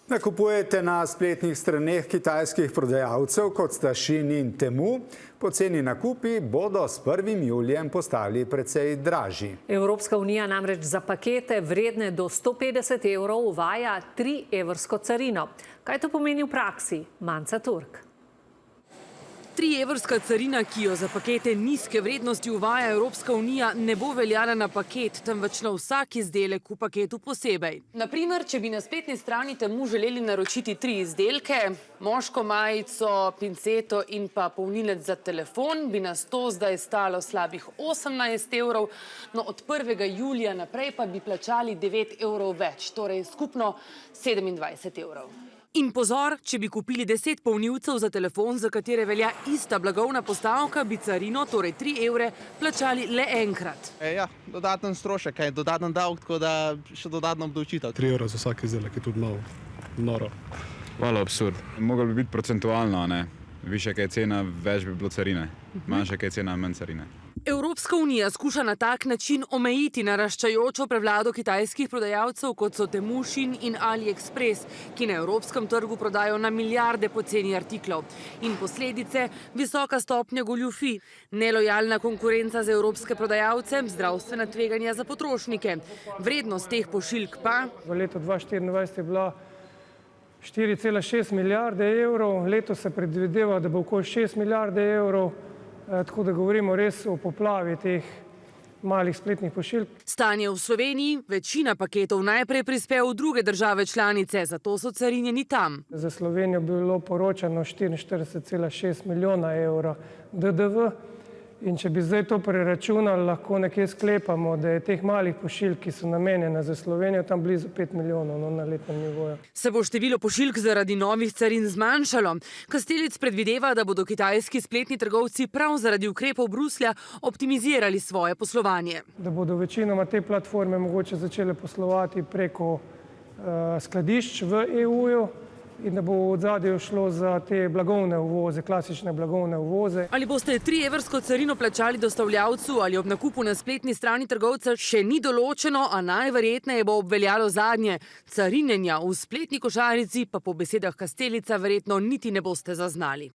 Nakupujete na spletnih straneh kitajskih prodajalcev, kot sta Shein in Temu. Poceni nakupi bodo s 1. julijem postali precej dražji. Evropska unija namreč za pakete vredne do 150 evrov uvaja 3-evrsko carino. Kaj to pomeni v praksi? Manca Turk. 3-evrska carina, ki jo za pakete nizke vrednosti uvaja Evropska unija, ne bo veljala na paket, temveč na vsak izdelek v paketu posebej. Naprimer, če bi na spletni strani Temu želeli naročiti 3 izdelke, moško majico, pinceto in pa polnilec za telefon, bi nas to zdaj stalo slabih 18 evrov, no od 1. julija naprej pa bi plačali 9 evrov več, torej skupno 27 evrov. In pozor, če bi kupili 10 polnilcev za telefon, za katere velja ista blagovna postavka, bi carino, torej 3 evre, plačali le enkrat. Ja, dodaten strošek, dodaten davek, tako da še dodatno obdavčitev. 3 evra za vsak izdelek je tudi malo noro. Malo absurd. Moglo bi biti procentualno, ne? Višja, kaj je cena, več bi bilo carine. Manjša, kaj je cena, manj carine. Evropska unija skuša na tak način omejiti naraščajočo prevlado kitajskih prodajalcev, kot so Temu, Shein in AliExpress, ki na evropskem trgu prodajo na milijarde poceni artiklov. In posledice: visoka stopnja goljufij, nelojalna konkurenca za evropske prodajalce, zdravstvena tveganja za potrošnike. Vrednost teh pošiljk pa v letu 2024 je bila 4,6 milijarde evrov, letos se predvideva, da bo okoli 6 milijarde evrov. Tako da govorimo res o poplavi teh malih spletnih pošiljk. Stanje v Sloveniji: večina paketov najprej prispe v druge države članice, zato so carinjeni tam. Za Slovenijo bi bilo poročano 44,6 milijona evra DDV. In če bi zdaj to preračunali, lahko nekje sklepamo, da je teh malih pošiljk, ki so namenjene za Slovenijo, tam blizu 5 milijonov na letnem nivoju. Se bo število pošiljk zaradi novih carin zmanjšalo? Kastelic predvideva, da bodo kitajski spletni trgovci prav zaradi ukrepov Bruslja optimizirali svoje poslovanje. Da bodo večinoma te platforme mogoče začele poslovati preko skladišč v EU-ju, in da bo v ozadju šlo za te blagovne uvoze, klasične blagovne uvoze. Ali boste 3-evrsko carino plačali dostavljavcu ali ob nakupu na spletni strani trgovca, še ni določeno, a najverjetneje bo obveljalo zadnje. Carinjenja v spletni košarici pa po besedah Kastelica verjetno niti ne boste zaznali.